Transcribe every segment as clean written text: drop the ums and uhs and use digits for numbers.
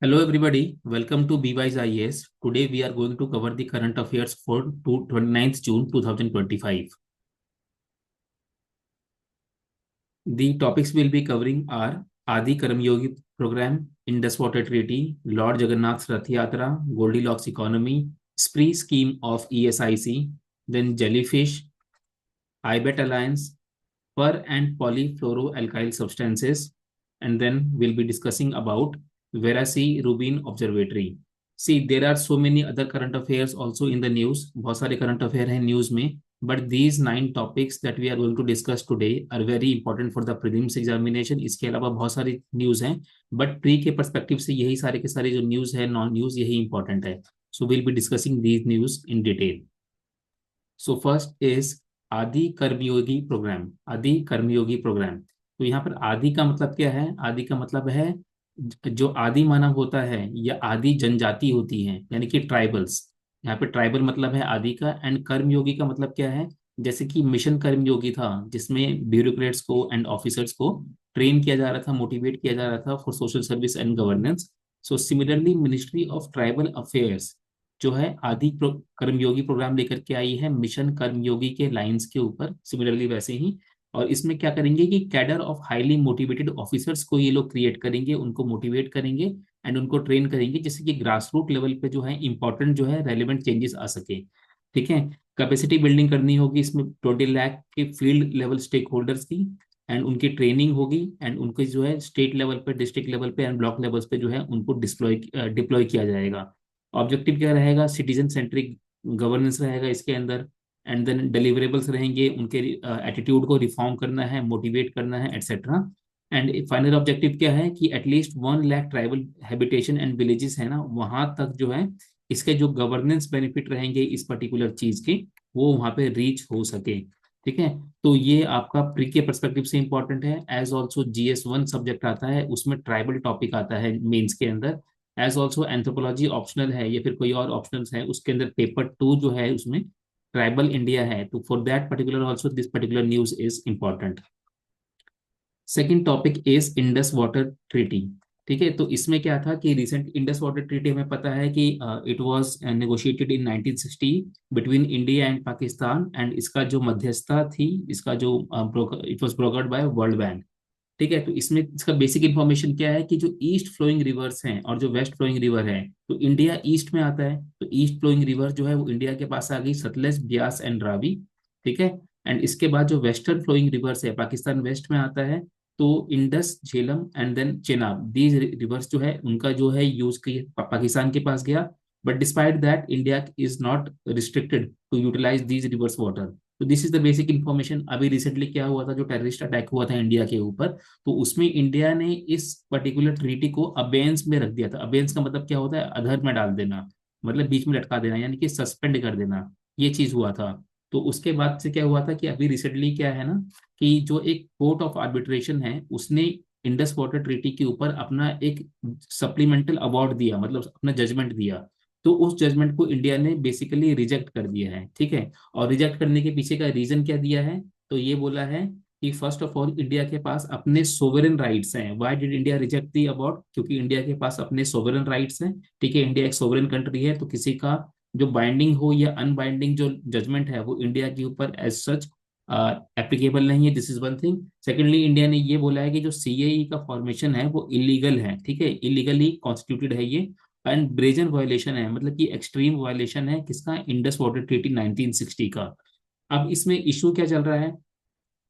Hello everybody, welcome to BWise IAS. Today we are going to cover the current affairs for 29th June 2025. The topics we'll be covering are Adi Karmyogi Program, Indus Water Treaty, Lord Jagannath's Rath Yatra, Goldilocks Economy, Spree Scheme of ESIC, then Jellyfish, IBET Alliance, per and polyfluoroalkyl substances, and then we'll be discussing about Vera C. Rubin Observatory. See, there are so many other current affairs also in the news. बहुत सारे current affair हैं news में, but these 9 topics that we are going to discuss today are very important for the prelims examination. इसके अलावा बहुत सारी news हैं, but pre के perspective से यही सारे के सारे जो news है, non news यही important है. So we'll be discussing these news in detail. So first is आदि कर्मयोगी प्रोग्राम. आदि कर्मयोगी प्रोग्राम, तो यहाँ पर आदि का मतलब क्या है? आदि का मतलब है जो आदि मानव होता है या आदि जनजाति होती है, यानी कि ट्राइबल्स. यहाँ पे ट्राइबल मतलब है आदि का, एंड कर्मयोगी का मतलब क्या है? जैसे कि मिशन कर्मयोगी था जिसमें ब्यूरोक्रेट्स को एंड ऑफिसर्स को ट्रेन किया जा रहा था, मोटिवेट किया जा रहा था for social service and governance. So similarly ministry of tribal affairs जो है कर्मयोगी प्रोग्राम लेकर के आई है मिशन कर्मयोगी के लाइंस के ऊपर, सिमिलरली वैसे ही. और इसमें क्या करेंगे कि cadre of highly motivated officers को ये लोग क्रिएट करेंगे, उनको मोटिवेट करेंगे एंड उनको ट्रेन करेंगे, जिससे कि ग्रास रूट लेवल पे जो है इंपॉर्टेंट जो है रेलिवेंट चेंजेस आ सके. ठीक है. कैपेसिटी बिल्डिंग करनी होगी इसमें 20 लाख के फील्ड लेवल स्टेक होल्डर्स की, एंड उनकी ट्रेनिंग होगी, एंड उनको जो है स्टेट लेवल पे, डिस्ट्रिक्ट लेवल पे एंड ब्लॉक लेवल्स पे जो है उनको डिप्लॉय किया जाएगा. ऑब्जेक्टिव क्या रहेगा? सिटीजन सेंट्रिक गवर्नेंस रहेगा इसके अंदर, एंड देन डिलीवरेबल्स रहेंगे, उनके एटीट्यूड को रिफॉर्म करना है, मोटिवेट करना है, एटसेट्रा. एंड फाइनल ऑब्जेक्टिव क्या है कि at least 1 lakh tribal habitation and villages है ना, वहां तक जो है इसके जो गवर्नेंस बेनिफिट रहेंगे इस पर्टिकुलर चीज के, वो वहां पे रीच हो सके. ठीक है. तो ये आपका प्री के परस्पेक्टिव से इंपॉर्टेंट है. एज ऑल्सो GS1 सब्जेक्ट आता है, उसमें ट्राइबल टॉपिक आता है मेंस के अंदर. एज ऑल्सो एंथ्रोपोलॉजी ऑप्शनल है या फिर कोई और ऑप्शनल्स है, उसके अंदर पेपर 2 जो है उसमें ट्राइबल इंडिया है. तो for that particular also this particular news is important. Second topic is Indus water treaty. ठीक है. तो इसमें क्या था कि रिसेंट इंडस वाटर ट्रीटी हमें पता है कि it was negotiated in 1960 between India and Pakistan, and इसका जो मध्यस्थता थी, इसका जो it was brokered by World Bank. ठीक है. तो इसमें इसका बेसिक इंफॉर्मेशन क्या है कि जो ईस्ट फ्लोइंग रिवर्स हैं और जो वेस्ट फ्लोइंग रिवर है, तो इंडिया ईस्ट में आता है, तो ईस्ट फ्लोइंग रिवर जो है वो इंडिया के पास आ गई, सतलज, ब्यास एंड रावी. ठीक है. एंड इसके बाद जो वेस्टर्न फ्लोइंग रिवर्स है, पाकिस्तान वेस्ट में आता है, तो Indus, Jhelum and then Chenab, these rivers जो है उनका जो है यूज पाकिस्तान के पास गया. But despite that India is not restricted to utilise these rivers water. तो this is the basic information. अभी रिसेंटली क्या हुआ था, जो टेररिस्ट अटैक हुआ था इंडिया के ऊपर, तो उसमें इंडिया ने इस पर्टिकुलर ट्रीटी को अबेंस में रख दिया था. अबेंस का मतलब क्या होता है? अधर में डाल देना, मतलब बीच में लटका देना, यानी कि सस्पेंड कर देना. ये चीज हुआ था. तो उसके बाद से क्या हुआ था कि अभी रिसेंटली क्या है ना, कि जो एक कोर्ट ऑफ आर्बिट्रेशन है उसने इंडस वाटर ट्रीटी के ऊपर अपना एक सप्लीमेंटल अवार्ड दिया, मतलब अपना जजमेंट दिया. तो उस जजमेंट को इंडिया ने बेसिकली रिजेक्ट कर दिया है. ठीक है. और रिजेक्ट करने के पीछे का रीजन क्या दिया है? तो ये बोला है कि फर्स्ट ऑफ ऑल इंडिया के पास अपने सोवरेन राइट्स हैं. Why did India reject the about? क्योंकि इंडिया के पास अपने सोवरेन राइट्स हैं. ठीक है. इंडिया एक सोवरेन कंट्री है, तो किसी का जो बाइंडिंग हो या अनबाइंडिंग जो जजमेंट है वो इंडिया के ऊपर एज सच एप्लीकेबल नहीं है. This is one thing. Secondly India ने ये बोला है कि जो CAE का फॉर्मेशन है वो इलीगल है. ठीक है. इलीगली कॉन्स्टिट्यूटेड है ये, एंड ब्रेजन वायलेशन है, मतलब कि एक्सट्रीम वायलेशन है किसका? इंडस वाटर ट्रीटी 1960 का. अब इसमें इशू क्या चल रहा है?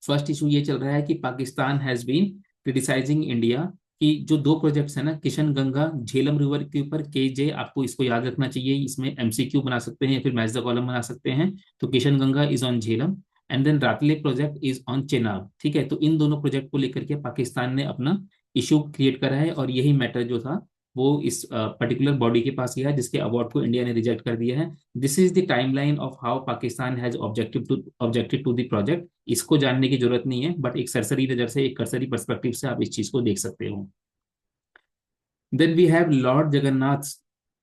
फर्स्ट इशू ये चल रहा है कि Pakistan has been criticising India कि जो 2 प्रोजेक्ट्स है ना, किशन गंगा झेलम रिवर के ऊपर KJ, आपको इसको याद रखना चाहिए, इसमें MCQ बना सकते हैं या फिर मैच द कॉलम बना सकते हैं. तो Kishan Ganga is on Jhelum, and then Ratle project is on Chenab. ठीक है. तो इन दोनों प्रोजेक्ट को लेकर के पाकिस्तान ने अपना इशू क्रिएट करा है, और यही मैटर जो था वो इस पर्टिकुलर बॉडी के पास गया, जिसके अवार्ड को इंडिया ने रिजेक्ट कर दिया है. This is the timeline of how Pakistan has objected to the project. इसको जानने की जरूरत नहीं है, बट एक सरसरी नजर से, एक करसरी पर्सपेक्टिव से आप इस चीज को देख सकते हो. Then we have lord Jagannath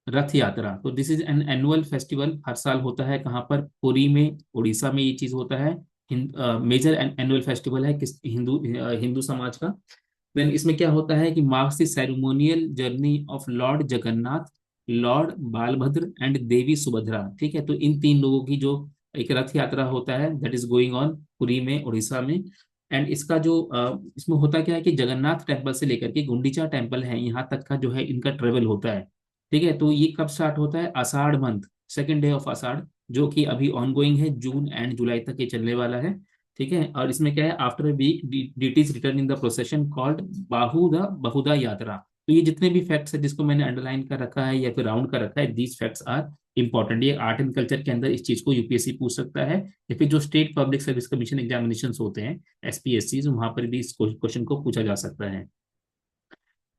Rath Yatra. तो this is an annual festival, हर साल होता है. कहाँ पर? पुरी में, उड़ीसा में ये चीज होता है. मेजर एनुअल फेस्टिवल है किस हिंदू हिंदू समाज का. देन इसमें क्या होता है कि marks the ceremonial journey of lord Jagannath, lord Balbhadra and Devi Subhadra. ठीक है, तो इन तीन लोगों की जो एक रथ यात्रा होता है that is going on Puri में, उड़ीसा में। एंड इसका जो इसमें होता क्या है कि जगन्नाथ टेम्पल से लेकर के गुंडीचा टेम्पल है यहाँ तक का जो है इनका ट्रेवल होता है। ठीक है, तो ये कब स्टार्ट होता है? आषाढ़ मंथ, सेकेंड डे ऑफ आषाढ़, जो कि अभी ऑन गोइंग है, जून एंड जुलाई तक ये चलने वाला है। ठीक है, और इसमें क्या है, after a week deities return in the procession called Bahuda Bahuda Yatra. तो ये जितने भी फैक्ट्स है जिसको मैंने अंडरलाइन कर रखा है या फिर राउंड कर रखा है, दीज फैक्ट्स आर इंपॉर्टेंट। ये आर्ट एंड कल्चर के अंदर इस चीज को यूपीएससी पूछ सकता है, या फिर जो state public service commission examination होते हैं, एसपीएससी, वहां पर भी इस क्वेश्चन को पूछा जा सकता है।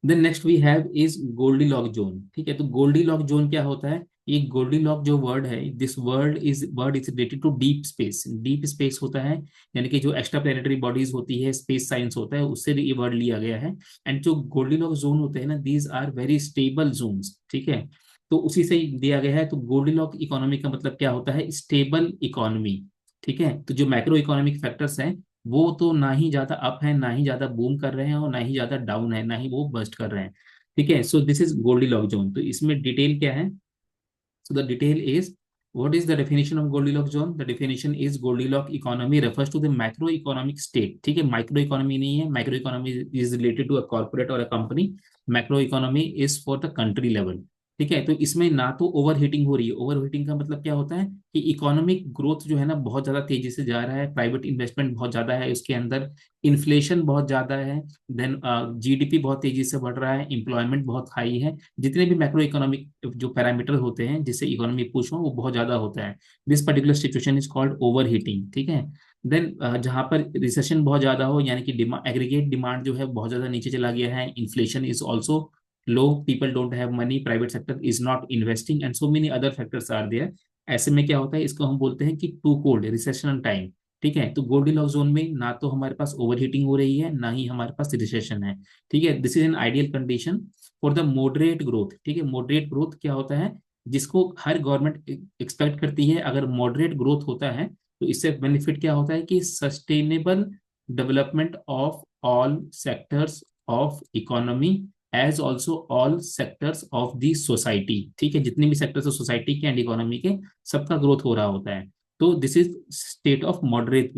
Then next we have is Goldilocks zone. ठीक है, तो गोल्डी लॉक जोन क्या होता है? ये गोल्डी लॉक जो वर्ड है, this word is related to deep space. Deep space होता है यानी कि जो एक्स्ट्रा प्लेनेटरी बॉडीज होती है, स्पेस साइंस होता है, उससे ये वर्ड लिया गया है। एंड जो गोल्डी लॉक जोन होते हैं ना, these are very stable zones. ठीक है, तो उसी से ही दिया गया है। तो गोल्डी लॉक इकोनॉमी का मतलब क्या होता है? Stable economy. ठीक है, तो जो मैक्रो इकोनॉमिक फैक्टर्स हैं वो तो ना ही ज्यादा अप है, ना ही ज्यादा बूम कर रहे हैं, और ना ही ज्यादा डाउन है, ना ही वो बस्ट कर रहे हैं। ठीक है, so this is Goldilocks zone. तो इसमें डिटेल क्या है? So the detail is, what is the definition of Goldilocks zone? The definition is Goldilocks economy refers to the macroeconomic state. ठीक है, माइक्रो इकोनॉमी नहीं है, micro economy is related to a corporate और a company, macro economy is for the country level. ठीक है, तो इसमें ना तो ओवर हीटिंग हो रही है। ओवर हीटिंग का मतलब क्या होता है कि इकोनॉमिक ग्रोथ जो है ना बहुत ज्यादा तेजी से जा रहा है, प्राइवेट इन्वेस्टमेंट बहुत ज्यादा है उसके अंदर, इन्फ्लेशन बहुत ज्यादा है, देन जीडीपी बहुत तेजी से बढ़ रहा है, एम्प्लॉयमेंट बहुत हाई है। जितने भी मैक्रो इकोनॉमिक जो पैरामीटर होते हैं जिससे इकोनॉमी पुश हो वो बहुत ज्यादा होता है। This particular situation is called over heating. ठीक है, देन जहां पर रिसेशन बहुत ज्यादा हो, यानी कि डिमांड, एग्रीगेट डिमांड जो है बहुत ज्यादा नीचे चला गया है, inflation is also low, people don't have money, private sector is not investing, and so many other factors are there. ऐसे में क्या होता है, इसको हम बोलते हैं कि टू कोल्ड रिसेशन टाइम। ठीक है, तो गोल्डीलॉक्स जोन में ना तो हमारे पास ओवर हीटिंग हो रही है, ना ही हमारे पास रिसेशन है। ठीक है, this is an ideal condition for the moderate growth. ठीक है, मॉडरेट ग्रोथ क्या होता है? जिसको हर गवर्नमेंट एक्सपेक्ट करती है। अगर मॉडरेट ग्रोथ होता है तो इससे बेनिफिट क्या होता है कि sustainable development of all sectors of economy, as also all sectors of the society. ठीक है, जितने भी सेक्टर्स ऑफ सोसाइटी के एंड इकोनॉमी के, सबका ग्रोथ हो रहा होता है। तो this is state of moderate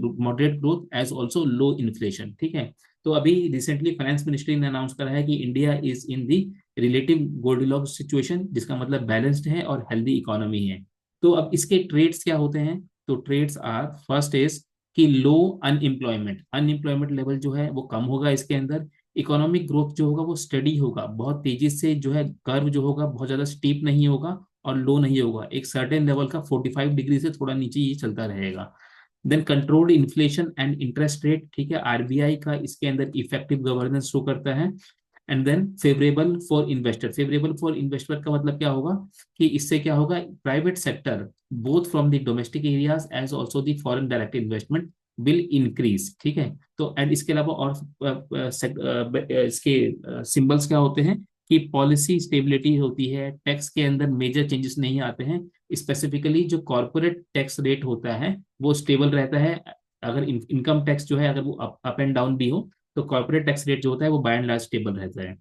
growth as also low inflation. ठीक है, तो अभी रिसेंटली फाइनेंस मिनिस्ट्री ने अनाउंस करा है कि India is in the relative Goldilocks situation, जिसका मतलब बैलेंस्ड है और हेल्दी इकोनॉमी है। तो अब इसके ट्रेड्स क्या होते हैं? तो ट्रेड्स आर, फर्स्ट इज कि लो अनएम्प्लॉयमेंट, अनएम्प्लॉयमेंट लेवल जो है वो कम होगा इसके अंदर। इकोनॉमिक ग्रोथ जो होगा वो स्टडी होगा, बहुत तेजी से जो है कर्व जो होगा बहुत ज्यादा स्टीप नहीं होगा और लो नहीं होगा, एक सर्टेन लेवल का 45 डिग्री से थोड़ा नीचे ये चलता रहेगा। Then controlled inflation and interest rate. ठीक है, आरबीआई का इसके अंदर इफेक्टिव गवर्नेंस शो करता है। And then favourable for investor, favourable for investor का मतलब क्या होगा कि इससे क्या होगा, private sector both from the domestic areas as also the foreign direct investment will increase. ठीक है, तो एंड इसके अलावा और इसके सिंबल्स क्या होते हैं कि पॉलिसी स्टेबिलिटी होती है, टैक्स के अंदर मेजर चेंजेस नहीं आते हैं, स्पेसिफिकली जो कॉर्पोरेट टैक्स रेट होता है वो स्टेबल रहता है। अगर इनकम टैक्स जो है अगर वो अप एंड डाउन भी हो, तो कॉर्पोरेट टैक्स रेट जो होता है वो बाय एंड लार्ज स्टेबल रहता है।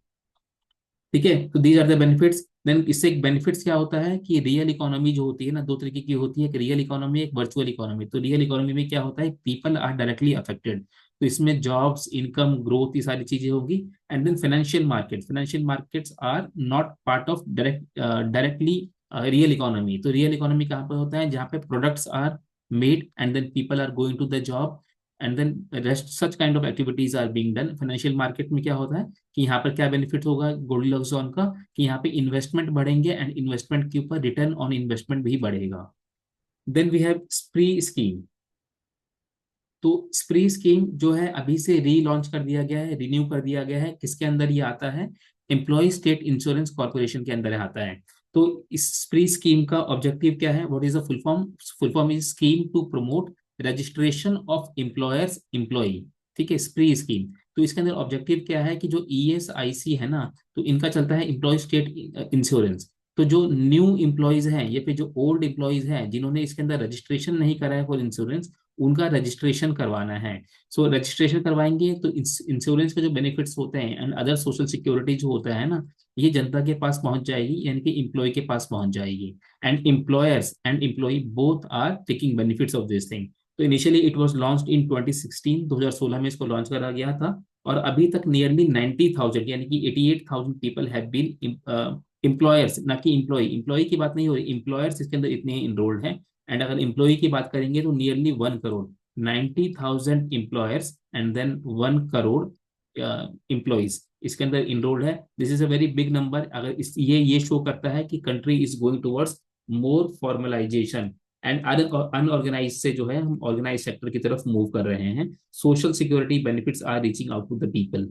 ठीक है, तो these are the benefits. Then इससे एक बेनिफिट्स क्या होता है कि रियल इकोनॉमी जो होती है ना, दो तरीके की होती है, एक रियल इकोनॉमी, एक वर्चुअल इकोनॉमी। तो रियल इकोनॉमी में क्या होता है, पीपल आर डायरेक्टली अफेक्टेड, तो इसमें जॉब्स, इनकम, ग्रोथ, ये सारी चीजें होगी। And then financial markets are not part of directly real economy. तो रियल इकोनॉमी कहाँ पर होता है? जहाँ पे products are made and then people are going to the job, and then rest such kind of activities are being done. Financial market में क्या होता है कि यहाँ पर क्या बेनिफिट होगा गोल्डीलॉक्स जोन का, कि यहाँ पे इन्वेस्टमेंट बढ़ेंगे एंड इन्वेस्टमेंट के ऊपर रिटर्न ऑन इन्वेस्टमेंट भी बढ़ेगा। Then we have SPREE scheme. तो स्प्री स्कीम जो है अभी से रीलॉन्च कर दिया गया है, रिन्यू कर दिया गया है। किसके अंदर ये आता है? एम्प्लॉय स्टेट इंश्योरेंस कॉर्पोरेशन के अंदर आता है। तो इस स्प्री स्कीम का ऑब्जेक्टिव क्या है? What is the full form? Full form is scheme to promote registration of employers employ. ठीक है, स्प्री स्कीम। तो इसके अंदर ऑब्जेक्टिव क्या है कि जो ईएसआईसी है ना, तो इनका चलता है एम्प्लॉय स्टेट इंश्योरेंस। तो जो न्यू एम्प्लॉयज हैं या फिर जो ओल्ड एम्प्लॉयज हैं जिन्होंने इसके अंदर रजिस्ट्रेशन नहीं करा है फॉर इंश्योरेंस, उनका रजिस्ट्रेशन करवाना है। सो रजिस्ट्रेशन करवाएंगे तो इंश्योरेंस के जो बेनिफिट्स होते हैं एंड अदर सोशल सिक्योरिटी जो होता है ना, ये जनता के पास पहुंच जाएगी, यानी कि एम्प्लॉय के पास पहुंच जाएगी। And employers and employ both are taking benefits of this thing. तो initially it was launched in 2016, 2016 में इसको लॉन्च करा गया था। और अभी तक नियरली 90,000 यानी कि 88,000 पीपल हैव बीन एम्प्लॉयर्स, ना कि इम्प्लॉय, इम्प्लॉय की बात नहीं हो रही, एम्प्लॉयर्स इसके अंदर इतने इनरोल्ड हैं। एंड अगर एम्प्लॉय की बात करेंगे तो nearly 1 crore, 90,000 employers and then 1 crore employees इसके अंदर इनरोल्ड है। This is a very big number. अगर इस ये शो करता है कि country is going towards more formalisation and unorganise से जो है हम ऑर्गेनाइज सेक्टर की तरफ मूव कर रहे हैं। Social security benefits are reaching out to the people.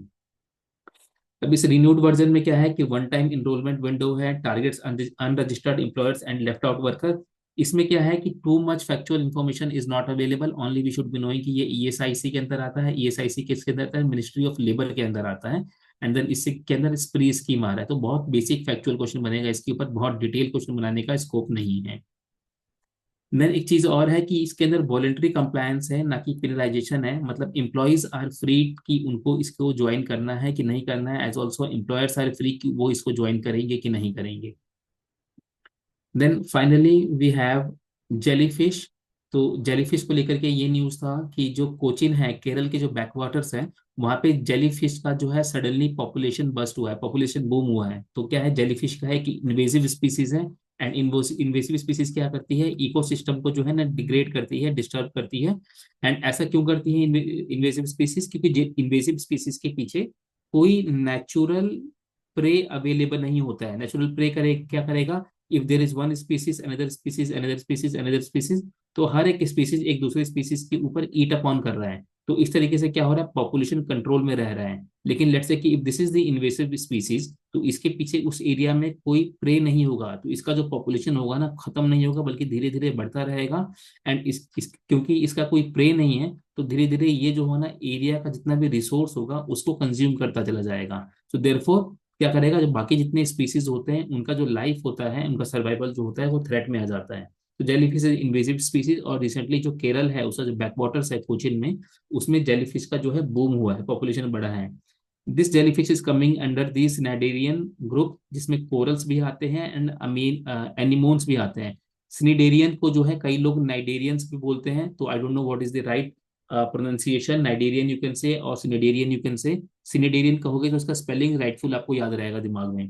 अब इस रिन्यूड वर्जन में क्या है कि वन टाइम इनरोलमेंट विंडो है, targets unregistered employers and left out worker. इसमें क्या है कि too much factual information is not available, only we should be knowing कि ये ईएसआईसी के अंदर आता है। ईएसआईसी किसके अंदर आता है? मिनिस्ट्री ऑफ लेबर के अंदर आता है। एंड देन इससे के अंदर स्प्री स्कीम आ रहा है। तो बहुत बेसिक फैक्चुअल क्वेश्चन बनेगा, इसके ऊपर बहुत डिटेल क्वेश्चन बनाने का स्कोप नहीं है। देन एक चीज और है कि इसके अंदर वॉलेंट्री कंप्लायंस है, ना कि पेनलाइजेशन है। मतलब एम्प्लॉयज आर फ्री कि उनको इसको ज्वाइन करना है कि नहीं करना है, as also employers are free कि वो इसको ज्वाइन करेंगे कि नहीं करेंगे। Then finally we have jellyfish. तो जेलीफिश को लेकर के ये न्यूज था कि जो कोचिन है, केरल के जो बैकवाटर्स है, वहां पे जेलीफिश का जो है सडनली पॉपुलेशन बस्ट हुआ है, पॉपुलेशन बूम हुआ है। तो क्या है, जेलीफिश का है कि इन्वेसिव स्पीसीज है। एंड इन्वेसिव स्पीसीज क्या करती है? इकोसिस्टम को जो है ना डिग्रेड करती है, डिस्टर्ब करती है। एंड ऐसा क्यों करती है इन्वेसिव स्पीसीज? क्योंकि इन्वेसिव स्पीसीज के पीछे कोई नेचुरल प्रे अवेलेबल नहीं होता है। नेचुरल प्रे करे क्या करेगा? If there is one species, another species, another species, another species, तो हर एक स्पीसीज एक दूसरे स्पीसीज के ऊपर ईट अपॉन कर रहा है। तो इस तरीके से क्या हो रहा है? पॉपुलेशन कंट्रोल में रह रहा है। लेकिन लेट्स से कि if this is the invasive species, तो इसके पीछे उस एरिया में कोई प्रे नहीं होगा, तो इसका जो पॉपुलेशन होगा ना, खत्म नहीं होगा, बल्कि धीरे धीरे बढ़ता रहेगा। एंड क्योंकि इसका कोई प्रे नहीं है, तो धीरे धीरे ये जो है ना, एरिया का जितना भी रिसोर्स होगा उसको कंज्यूम करता चला जाएगा। सो देयरफॉर क्या करेगा, जो बाकी जितने स्पीसीज होते हैं उनका जो लाइफ होता है, उनका सर्वाइवल जो होता है, वो थ्रेट में आ जाता है। तो जेलीफिश इन्वेसिव स्पीसीज। और रिसेंटली जो केरल है उसका जो बैकवाटर्स है कोचिन में, उसमें जेलीफिश का जो है बूम हुआ है, पॉपुलेशन बढ़ा है। This jellyfish is coming under the cnidarian group, जिसमें कोरल्स भी आते हैं एंड अमीन एनिमोन्स भी आते हैं। सिनेडेरियन को जो है कई लोग नाइडेरियंस भी बोलते हैं, तो I don't know what is the right pronunciation. Cnidarian you can say और सिनेडेरियन यू कैन से। सिनेडेरियन कहोगे तो उसका स्पेलिंग राइटफुल आपको याद रहेगा दिमाग में।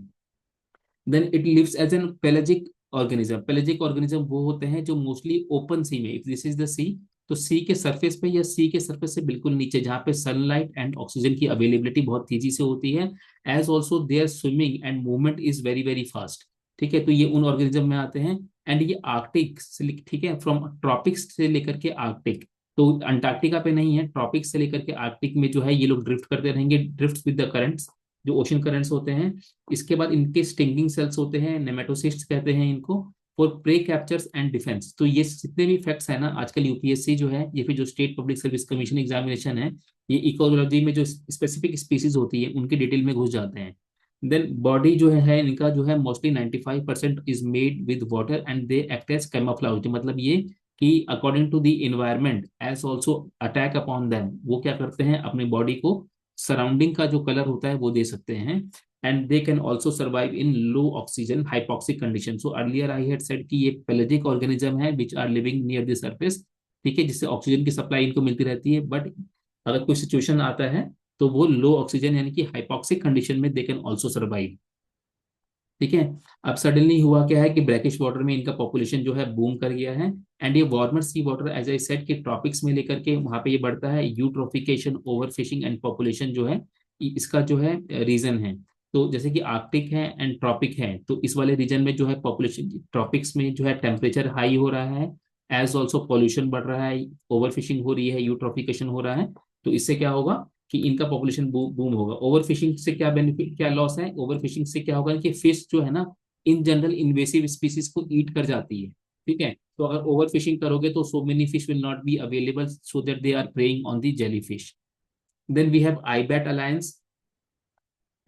Then it lives as an pelagic organism. Pelagic organism वो होते हैं जो मोस्टली ओपन सी में, if this is the sea, तो सी के सरफेस पे या सी के सरफेस से बिल्कुल नीचे, जहाँ पे सनलाइट एंड ऑक्सीजन की अवेलेबिलिटी बहुत तेजी से होती है। As also there swimming and movement is very very fast. ठीक है, तो ये उन ऑर्गेनिज्म में आते हैं। एंड ये आर्कटिक, ठीक है, फ्रॉम ट्रॉपिक्स से लेकर के आर्कटिक, तो अंटार्कटिका पे नहीं है, ट्रॉपिक्स से लेकर के आर्कटिक में जो है ये लोग ड्रिफ्ट करते रहेंगे, ड्रिफ्ट विद द करंट्स, जो ओशन करंट्स होते हैं। इसके बाद इनके स्टिंगिंग सेल्स होते हैं, नेमेटोसिस्ट कहते हैं इनको, for prey captures and defence. तो ये जितने भी फैक्ट्स है ना, आजकल यूपीएससी जो है, ये फिर जो state public service commission examination है, ये इकोलॉजी में जो स्पेसिफिक स्पीसीज होती है उनके डिटेल में घुस जाते हैं। देन बॉडी जो है इनका जो है mostly 95% is made with water and they act as camouflage. मतलब ये कि according to the environment as also attack upon them, वो क्या करते हैं, अपनी बॉडी को सराउंडिंग का जो कलर होता है वो दे सकते हैं। And they can also survive in low oxygen hypoxic condition. So earlier I had said कि ये पेलेजिक ऑर्गेनिज्म है which are living near the surface. ठीक है, जिससे ऑक्सीजन की सप्लाई इनको मिलती रहती है। बट अगर कोई सिचुएशन आता है तो वो लो ऑक्सीजन यानी कि हाइपोक्सिक कंडीशन में दे कैन ऑल्सो सर्वाइव। ठीक है। अब सडनली हुआ क्या है कि ब्रैकिश वाटर में इनका पॉपुलेशन जो है बूम कर गया है। एंड ये warmer sea water, as I said, कि ट्रॉपिक्स में लेकर के वहां पे ये बढ़ता है। Eutrophication, over fishing and population जो है, इसका जो है रीजन है। तो जैसे कि आर्कटिक है एंड ट्रॉपिक है, तो इस वाले रीजन में जो है पॉपुलेशन, ट्रॉपिक्स में जो है टेम्परेचर हाई हो रहा है, एज ऑल्सो पॉल्यूशन बढ़ रहा है, ओवर फिशिंग हो रही है, यूट्रोफिकेशन हो रहा है। तो इससे क्या होगा कि इनका पॉपुलेशन बूम होगा। ओवर फिशिंग से क्या बेनिफिट, क्या लॉस है? ओवर फिशिंग से क्या होगा कि फिश जो है ना, इन जनरल इन्वेसिव स्पीसीज को ईट कर जाती है। ठीक है, तो अगर ओवर फिशिंग करोगे तो so many fish will not be available so that they are preying on the jelly fish. Then we have IBAT alliance.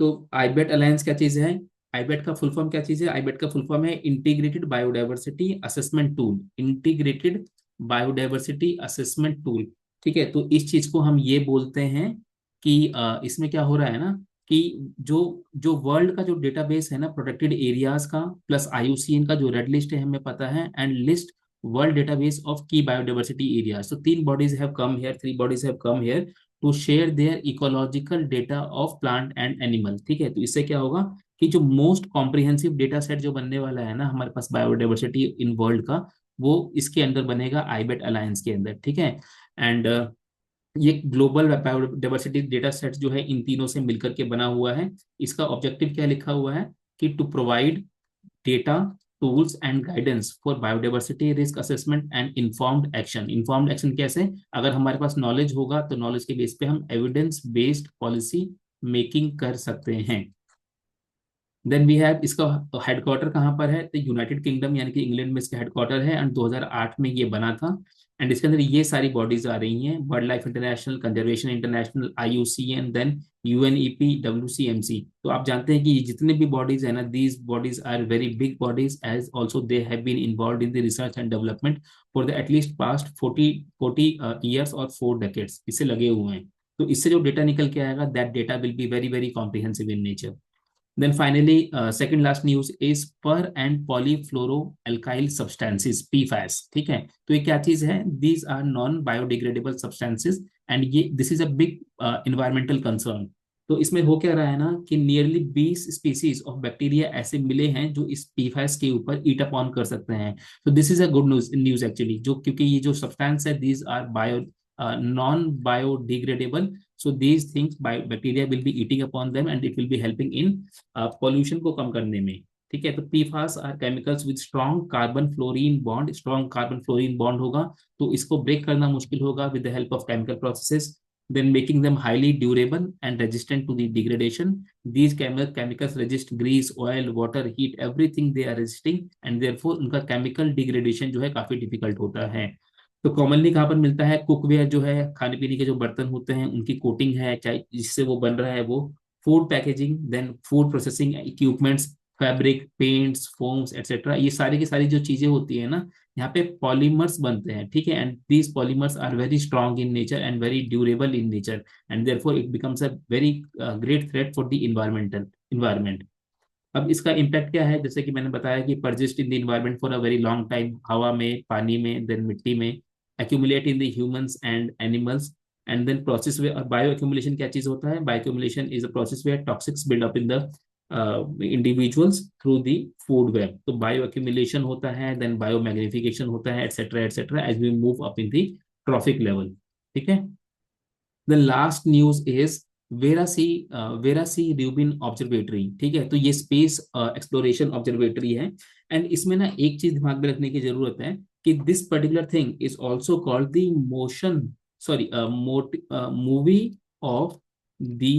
तो आईबैट अलायंस क्या चीज है? आईबैट का फुल फॉर्म क्या चीज है? आईबैट का फुल फॉर्म है integrated biodiversity assessment tool. Integrated biodiversity assessment tool. ठीक है, तो इस चीज को हम ये बोलते हैं कि इसमें क्या हो रहा है ना कि जो जो वर्ल्ड का जो डेटाबेस है ना प्रोटेक्टेड एरियाज का, प्लस आईयूसीएन का जो रेड लिस्ट है हमें पता है, and list world database of की बायोडाइवर्सिटी एरियाज। तो तीन bodies have come here, three bodies have come here to share their ecological data of plant and animal. ठीक है, तो इससे क्या होगा कि जो मोस्ट कॉम्प्रिहेंसिव डेटा सेट जो बनने वाला है ना हमारे पास बायोडाइवर्सिटी इन वर्ल्ड का, वो इसके अंदर बनेगा आईबेट अलायंस के अंदर। ठीक है, एंड ये ग्लोबल बायोडाइवर्सिटी डेटा सेट जो है इन तीनों से मिलकर के बना हुआ है। इसका ऑब्जेक्टिव क्या लिखा हुआ है कि to provide data, tools and guidance for biodiversity risk assessment and informed action. Informed action कैसे? अगर हमारे पास नॉलेज होगा तो नॉलेज के बेस पे हम एविडेंस बेस्ड पॉलिसी मेकिंग कर सकते हैं। देन वी हैव, इसका हेडक्वार्टर कहाँ पर है? तो यूनाइटेड किंगडम यानी कि इंग्लैंड में इसका हेडक्वार्टर है, एंड 2008 में ये बना था। एंड इसके अंदर ये सारी बॉडीज आ रही हैं: world life international, conservation international, IUCN, then UNEP, WCMC. तो आप जानते हैं कि ये जितने भी बॉडीज है ना, these bodies are very big bodies, as also they have been involve in the research and development for the at least past 40 years और 4 decades इससे लगे हुए हैं। तो इससे जो डेटा निकल के आएगा, that data will be very very comprehensive in nature. Then finally, second last news is per and polyfluoroalkyl substances (PFAS). ठीक है, तो ये क्या चीज है? These are non biodegradable substances and ये this is a big environmental concern। तो इसमें हो क्या रहा है ना कि नियरली 20 स्पीसीज ऑफ बैक्टीरिया ऐसे मिले हैं जो इस पीफास के ऊपर ईट अपॉन कर सकते हैं। तो this is a good news actually, जो क्योंकि ये जो सब्सटेंस है these are bio non biodegradable, so these things bacteria will be eating upon them and it will be helping in pollution को कम करने में। ठीक है, तो PFAS are chemicals with strong carbon fluorine bond. Strong carbon fluorine bond होगा तो इसको break करना मुश्किल होगा with the help of chemical processes, then making them highly durable and resistant to the degradation. These chemicals resist grease, oil, water, heat, everything they are resisting, and therefore उनका chemical degradation जो है काफी difficult होता है। तो commonly कहाँ पर मिलता है? कुकवेयर जो है, खाने पीने के जो बर्तन होते हैं उनकी कोटिंग है, चाहे जिससे वो बन रहा है वो, food packaging, then food processing equipments, fabric, paints, foams etcetera, ये सारी की सारी जो चीजें होती है ना, यहाँ पे पॉलीमर्स बनते हैं। ठीक है, and these polymers are very strong in nature and very durable in nature, and therefore it becomes a very great threat for the environment. अब इसका इम्पैक्ट क्या है? जैसे कि मैंने बताया कि persist in the environment for a very long time, हवा में, पानी में, देन मिट्टी में, accumulate in the humans and animals, and then process where bio accumulation क्या चीज होता है? Bio accumulation is a process where toxics build up in the individuals through the food web। तो bio accumulation होता है, then bio magnification होता है, etc etc as we move up in the trophic level। ठीक है, the last news is Vera C Rubin observatory. ठीक है, तो ये स्पेस एक्सप्लोरेशन ऑब्जर्वेटरी है, एंड इसमें ना एक चीज दिमाग में रखने की जरूरत है कि this particular thing is also called the motion sorry movie of the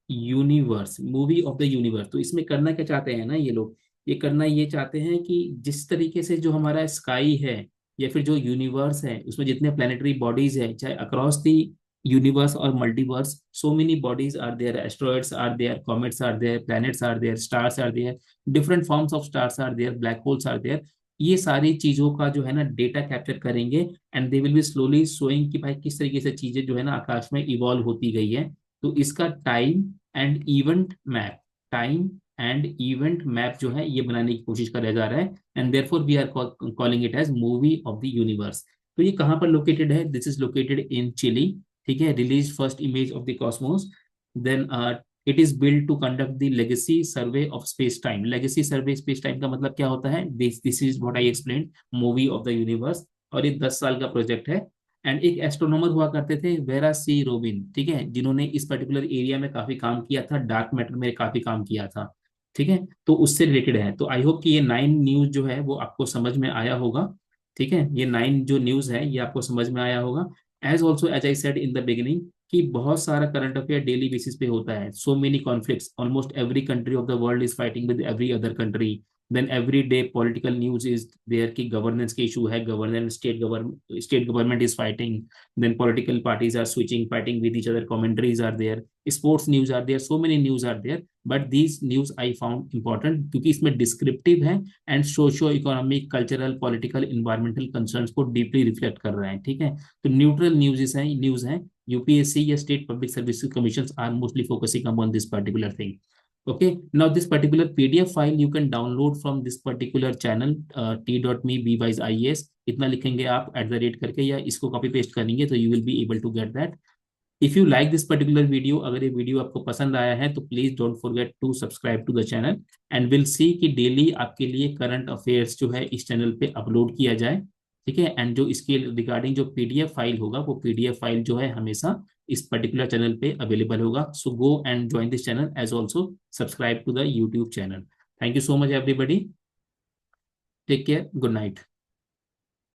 universe, movie of the universe. तो इसमें करना क्या चाहते हैं ना ये लोग? ये करना ये चाहते हैं कि जिस तरीके से जो हमारा स्काई है या फिर जो यूनिवर्स है उसमें जितने प्लानिटरी बॉडीज है, चाहे across the universe or multiverse, so many bodies are there, asteroids are there, comets are there, planets are there, stars are there, different forms of stars are there, black holes are there। ये सारी चीजों का जो है ना data capture करेंगे, and they will be slowly showing कि भाई किस तरीके से चीजें जो है ना आकाश में इवॉल्व होती गई है। तो इसका टाइम एंड इवेंट मैप जो है ये बनाने की कोशिश करा जा रहा है, and therefore we are calling it as movie of the universe. तो ये कहाँ पर लोकेटेड है? This is located in Chile. ठीक है, release first image of the cosmos, then it is build to conduct the legacy survey of space time. Legacy survey space time का मतलब क्या होता है? This is what I explain, movie of the universe. और ये 10 साल का project है, एंड एक एस्ट्रोनॉमर हुआ करते थे वेरा सी रोबिन, ठीक है, जिन्होंने इस पर्टिकुलर एरिया में काफी काम किया था, डार्क मैटर में काफी काम किया था। ठीक है, तो उससे रिलेटेड है। तो आई होप कि ये 9 न्यूज जो है वो आपको समझ में आया होगा। ठीक है, ये 9 जो न्यूज है ये आपको समझ में आया होगा। As also as I said in the beginning कि बहुत सारा करंट अफेयर डेली बेसिस पे होता है, so many conflicts, almost every country of the world is fighting with every other country, then every day political news is there कि governance के issue है, governance state government is fighting, then political parties are switching, fighting with each other, commentaries are there, sports news are there, so many news are there, but these news I found important क्योंकि इसमें descriptive है and socio economic, cultural, political, environmental concerns को deeply reflect कर रहे हैं, ठीक है। तो न्यूट्रल न्यूज है यूपीएससी या state public service commission are mostly focusing upon this particular thing. Okay, now this particular PDF file you can download from this particular channel t.me bwise ies, इतना लिखेंगे आप @ करके या इसको कॉपी पेस्ट करेंगे तो you will be able to get that. If you like this particular video, अगर ये वीडियो आपको पसंद आया है तो please don't forget to subscribe to the channel and will see कि डेली आपके लिए करंट अफेयर्स जो है इस चैनल पे अपलोड किया जाए, ठीक है। एंड जो इसके रिगार्डिंग जो पीडीएफ फाइल होगा वो पीडीएफ फाइल जो है हमेशा इस पर्टिकुलर चैनल पे अवेलेबल होगा। So go and join this channel as also subscribe to the YouTube channel. Thank you so much everybody, take care, good night.